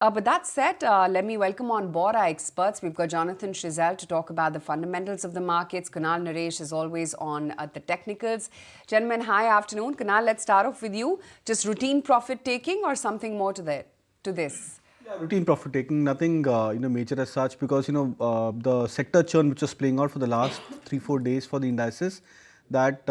But that said, let me welcome on board our experts. We've got Jonathan Schiessl to talk about the fundamentals of the markets. Kunal Naresh is always on the technicals. Gentlemen, hi, afternoon. Kunal, let's start off with you. Just routine profit taking or something more to this? Yeah, routine profit taking, nothing major as such, because the sector churn which was playing out for the last 3-4 days for the indices, that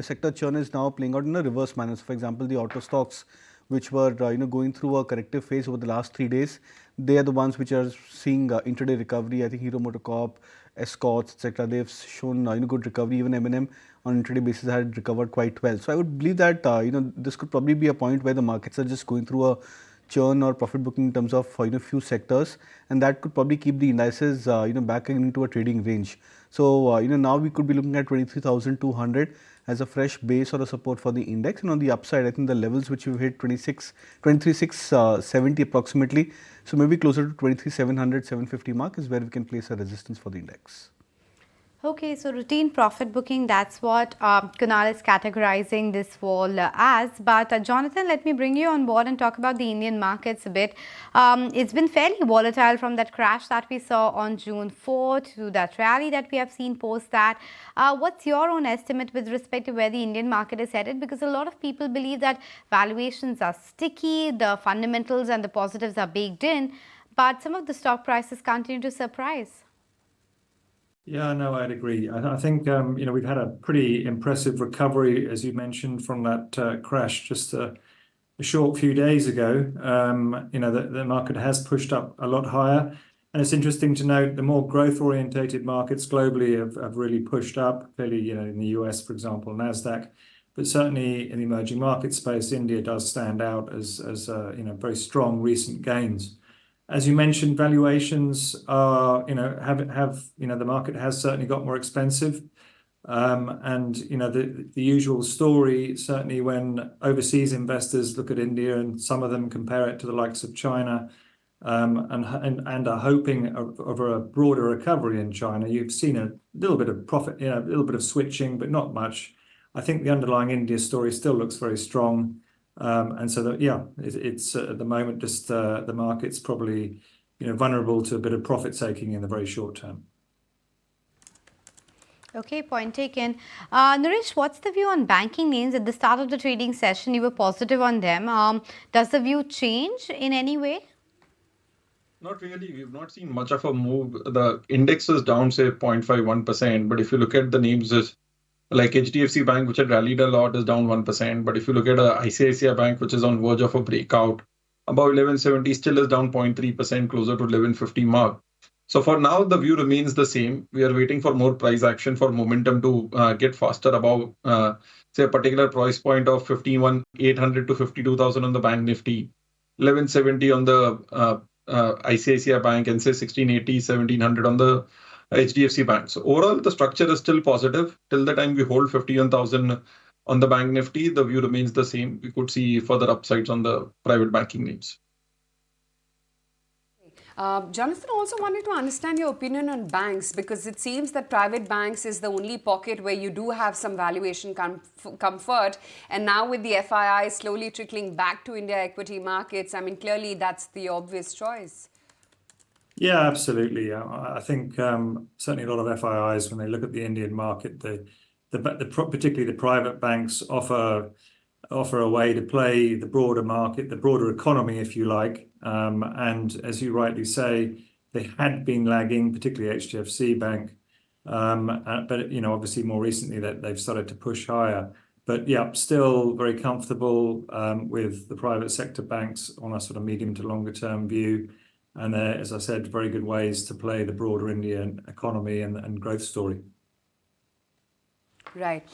sector churn is now playing out in a reverse manner. So for example, the auto stocks which were going through a corrective phase over the last 3 days, they are the ones which are seeing intraday recovery. I think Hero MotoCorp, Escorts, etc. They've shown good recovery. Even M&M on intraday basis had recovered quite well. So I would believe that this could probably be a point where the markets are just going through a churn or profit booking in terms of few sectors, and that could probably keep the indices back into a trading range. So now we could be looking at 23,200 as a fresh base or a support for the index, and on the upside I think the levels which we've hit 23,670 approximately, so maybe closer to 23,700, 750 mark is where we can place a resistance for the index. Okay, so routine profit booking, that's what Kunal is categorizing this fall as. But Jonathan, let me bring you on board and talk about the Indian markets a bit. It's been fairly volatile from that crash that we saw on June 4th to that rally that we have seen post that. What's your own estimate with respect to where the Indian market is headed? Because a lot of people believe that valuations are sticky, the fundamentals and the positives are baked in, but some of the stock prices continue to surprise. Yeah, no, I'd agree. I think we've had a pretty impressive recovery, as you mentioned, from that crash just a short few days ago. The market has pushed up a lot higher, and it's interesting to note the more growth-orientated markets globally have really pushed up. Clearly, in the US, for example, Nasdaq, but certainly in the emerging market space, India does stand out as very strong recent gains. As you mentioned, valuations are, the market has certainly got more expensive. And, the usual story, certainly when overseas investors look at India and some of them compare it to the likes of China, and are hoping of a broader recovery in China, you've seen a little bit of profit, a little bit of switching, but not much. I think the underlying India story still looks very strong. And so that, it's at the moment just the market's probably vulnerable to a bit of profit taking in the very short term. Okay, point taken. Naresh, what's the view on banking names? At the start of the trading session, you were positive on them. Does the view change in any way? Not really. We've not seen much of a move. The index is down, say, 0.51%. But if you look at the names, like HDFC Bank, which had rallied a lot, is down 1%. But if you look at ICICI Bank, which is on verge of a breakout, about 1170 still is down 0.3%, closer to 1150 mark. So for now, the view remains the same. We are waiting for more price action for momentum to get faster above, say, a particular price point of 51,800 to 52,000 on the Bank Nifty, 1170 on the ICICI Bank, and say 1680, 1700 on the HDFC Bank. So overall, the structure is still positive. Till the time we hold 51,000 on the Bank Nifty, the view remains the same. We could see further upsides on the private banking names. Jonathan, also wanted to understand your opinion on banks, because it seems that private banks is the only pocket where you do have some valuation comfort. And now with the FIIs slowly trickling back to India equity markets, I mean, clearly that's the obvious choice. Yeah, absolutely. I think certainly a lot of FIIs, when they look at the Indian market, particularly the private banks offer a way to play the broader market, the broader economy, if you like. And as you rightly say, they had been lagging, particularly HDFC Bank. But obviously more recently that they've started to push higher. But yeah, still very comfortable with the private sector banks on a sort of medium to longer term view. And they're, as I said, very good ways to play the broader Indian economy and growth story. Right.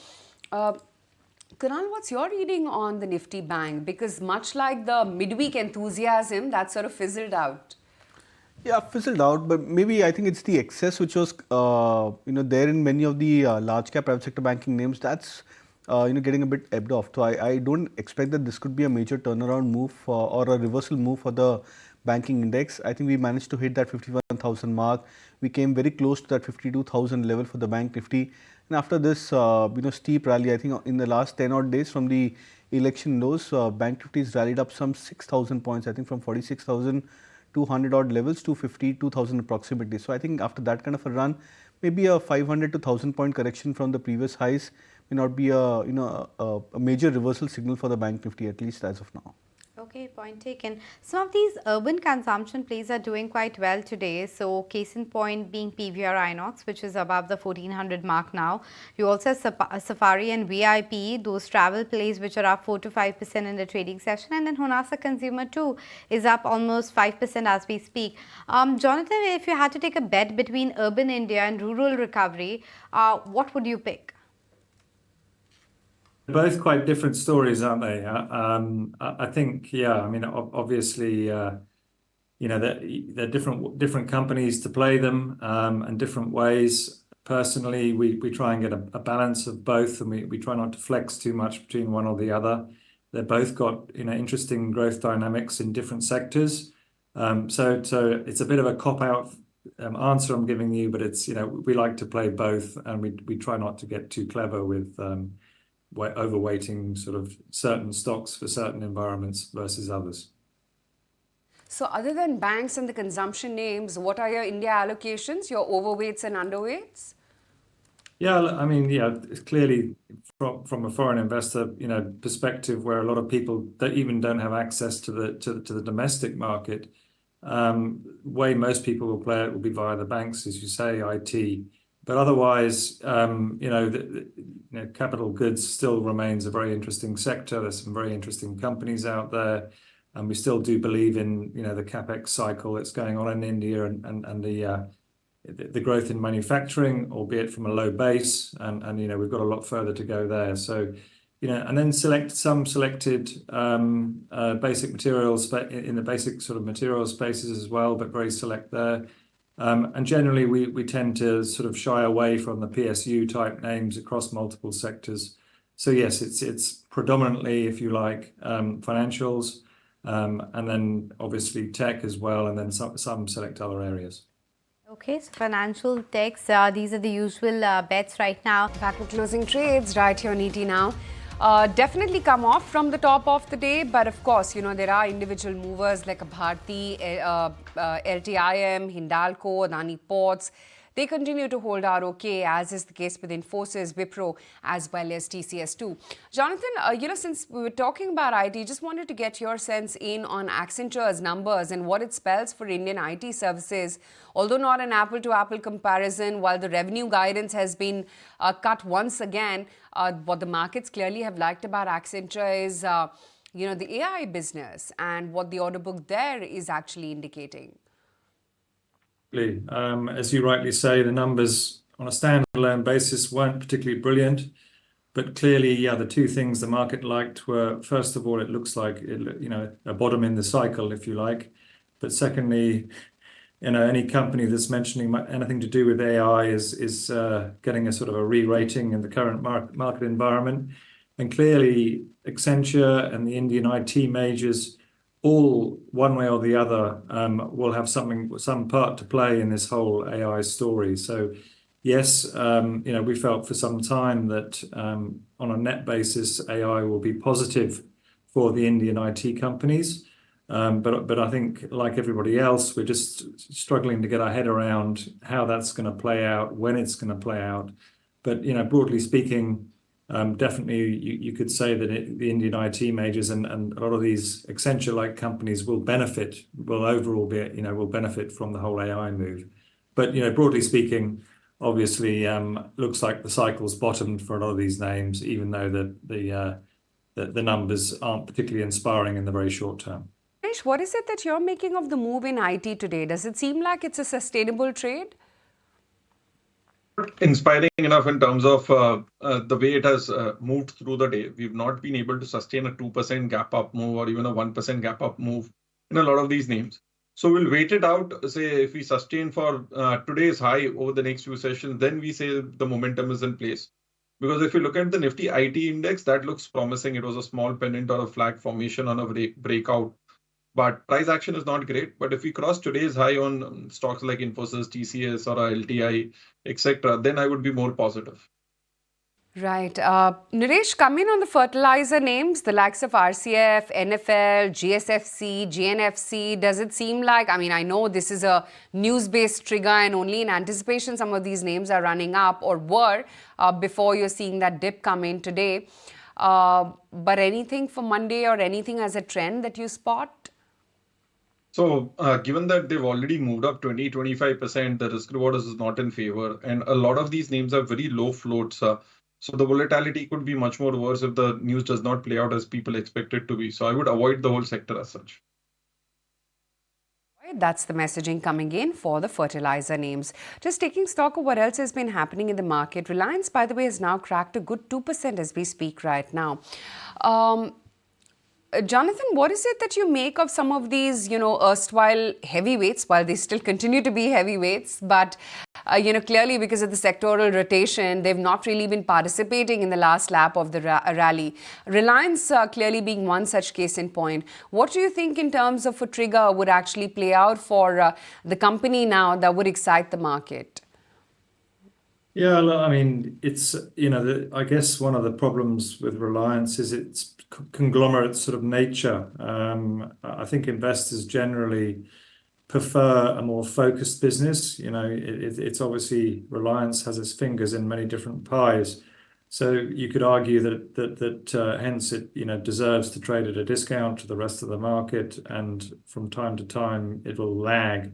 Kunal, what's your reading on the Nifty Bank? Because much like the midweek enthusiasm, that sort of fizzled out. Yeah, fizzled out, but maybe I think it's the excess which was there in many of the large cap private sector banking names. That's getting a bit ebbed off. So I don't expect that this could be a major turnaround move or a reversal move for the banking index. I think we managed to hit that 51,000 mark. We came very close to that 52,000 level for the Bank Nifty. And after this steep rally, I think in the last 10 odd days from the election lows, Bank Nifty's rallied up some 6,000 points, I think from 46,200 odd levels to 52,000 approximately. So I think after that kind of a run, maybe a 500 to 1,000 point correction from the previous highs may not be a major reversal signal for the Bank Nifty, at least as of now. Okay, point taken. Some of these urban consumption plays are doing quite well today. So, case in point being PVR Inox, which is above the 1400 mark now. You also have Safari and VIP, those travel plays which are up 4 to 5% in the trading session. And then Honasa Consumer too is up almost 5% as we speak. Jonathan, if you had to take a bet between urban India and rural recovery, what would you pick? Both quite different stories, aren't they? I think, yeah. I mean, obviously, they're different companies to play them, and different ways. Personally, we try and get a balance of both, and we try not to flex too much between one or the other. They've both got interesting growth dynamics in different sectors. So it's a bit of a cop-out answer I'm giving you, but it's we like to play both, and we try not to get too clever with overweighting sort of certain stocks for certain environments versus others. So other than banks and the consumption names, what are your India allocations, your overweights and underweights? Yeah, I mean, it's clearly from a foreign investor, perspective, where a lot of people don't have access to the domestic market. Way most people will play it will be via the banks, as you say, IT. But otherwise, capital goods still remains a very interesting sector. There's some very interesting companies out there, and we still do believe in the capex cycle that's going on in India and the growth in manufacturing, albeit from a low base, and we've got a lot further to go there. So, and then selected basic materials in the basic sort of material spaces as well, but very select there. And generally, we tend to sort of shy away from the PSU type names across multiple sectors. So yes, it's predominantly, if you like, financials, and then obviously tech as well, and then some select other areas. Okay, so financial techs, these are the usual bets right now. Back with closing trades right here on ET Now. Definitely come off from the top of the day, but of course, there are individual movers like Bharti, LTIM, Hindalco, Adani Ports. They continue to hold ROK, as is the case with Infosys, Wipro, as well as TCS too. Jonathan, since we were talking about IT, just wanted to get your sense in on Accenture's numbers and what it spells for Indian IT services. Although not an apple-to-apple comparison, while the revenue guidance has been cut once again, what the markets clearly have liked about Accenture is, the AI business and what the order book there is actually indicating. As you rightly say, the numbers on a standalone basis weren't particularly brilliant, but clearly, the two things the market liked were, first of all, it looks like a bottom in the cycle, if you like, but secondly, any company that's mentioning anything to do with AI is getting a sort of a re-rating in the current market environment, and clearly, Accenture and the Indian IT majors, all one way or the other, will have some part to play in this whole AI story. So yes, we felt for some time that on a net basis, AI will be positive for the Indian IT companies. But I think, like everybody else, we're just struggling to get our head around how that's going to play out, when it's going to play out. But broadly speaking, definitely you could say that the Indian IT majors and a lot of these Accenture-like companies will benefit from the whole AI move. But broadly speaking, obviously, looks like the cycle's bottomed for a lot of these names, even though the numbers aren't particularly inspiring in the very short term. What is it that you're making of the move in IT today? Does it seem like it's a sustainable trade? Inspiring enough in terms of the way it has moved through the day. We've not been able to sustain a 2% gap up move or even a 1% gap up move in a lot of these names. So we'll wait it out. Say if we sustain for today's high over the next few sessions, then we say the momentum is in place. Because if you look at the Nifty IT index, that looks promising. It was a small pennant or a flag formation on a breakout. But price action is not great. But if we cross today's high on stocks like Infosys, TCS, or LTI, etc., then I would be more positive. Right. Naresh, come in on the fertilizer names, the likes of RCF, NFL, GSFC, GNFC. Does it seem like, I mean, I know this is a news-based trigger and only in anticipation some of these names are running up or were before you're seeing that dip come in today. But anything for Monday or anything as a trend that you spot? So, given that they've already moved up 20-25%, the risk reward is not in favor. And a lot of these names have very low floats. So the volatility could be much more worse if the news does not play out as people expect it to be. So I would avoid the whole sector as such. That's the messaging coming in for the fertilizer names. Just taking stock of what else has been happening in the market. Reliance, by the way, has now cracked a good 2% as we speak right now. Jonathan, what is it that you make of some of these, erstwhile heavyweights, while they still continue to be heavyweights, but, clearly because of the sectoral rotation, they've not really been participating in the last lap of the rally. Reliance clearly being one such case in point. What do you think in terms of a trigger would actually play out for the company now that would excite the market? Yeah, look, I mean, it's, I guess one of the problems with Reliance is its conglomerate sort of nature. I think investors generally prefer a more focused business. It's obviously Reliance has its fingers in many different pies. So you could argue that hence it deserves to trade at a discount to the rest of the market, and from time to time it will lag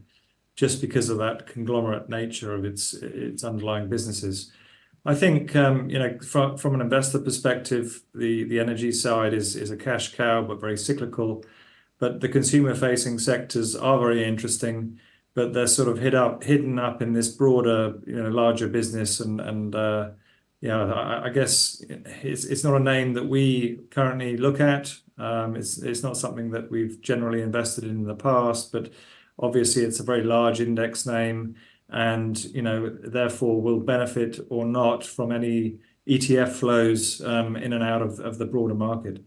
just because of that conglomerate nature of its underlying businesses. I think from an investor perspective, the energy side is a cash cow but very cyclical. But the consumer-facing sectors are very interesting, but they're sort of hidden up in this broader, larger business. And I guess it's not a name that we currently look at. It's not something that we've generally invested in the past, but obviously it's a very large index name, and therefore will benefit or not from any ETF flows in and out of the broader market.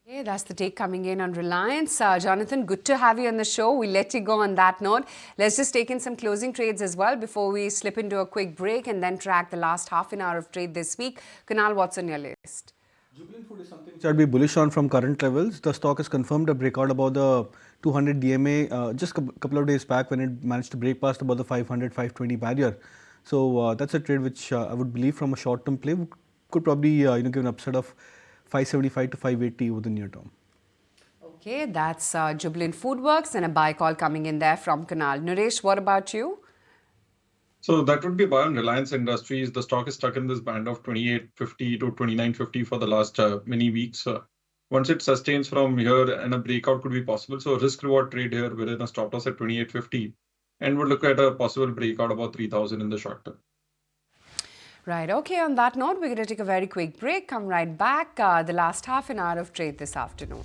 Okay, that's the take coming in on Reliance. Jonathan, good to have you on the show. We'll let you go on that note. Let's just take in some closing trades as well before we slip into a quick break and then track the last half an hour of trade this week. Kunal, what's on your list? Jubilant Food is something which I'd be bullish on from current levels. The stock has confirmed a breakout above the 200 DMA just a couple of days back when it managed to break past above the 500, 520 barrier. So that's a trade which I would believe from a short-term play could probably give an upside of 575 to 580 over the near term. Okay, that's Jubilant Foodworks and a buy call coming in there from Kunal. Naresh, what about you? So that would be buy on Reliance Industries. The stock is stuck in this band of 28.50 to 29.50 for the last many weeks. Once it sustains from here, and a breakout could be possible. So risk reward trade here within a stop loss at 28.50, and would look at a possible breakout about 3,000 in the short term. Right. Okay. On that note, we're going to take a very quick break. Come right back. The last half an hour of trade this afternoon.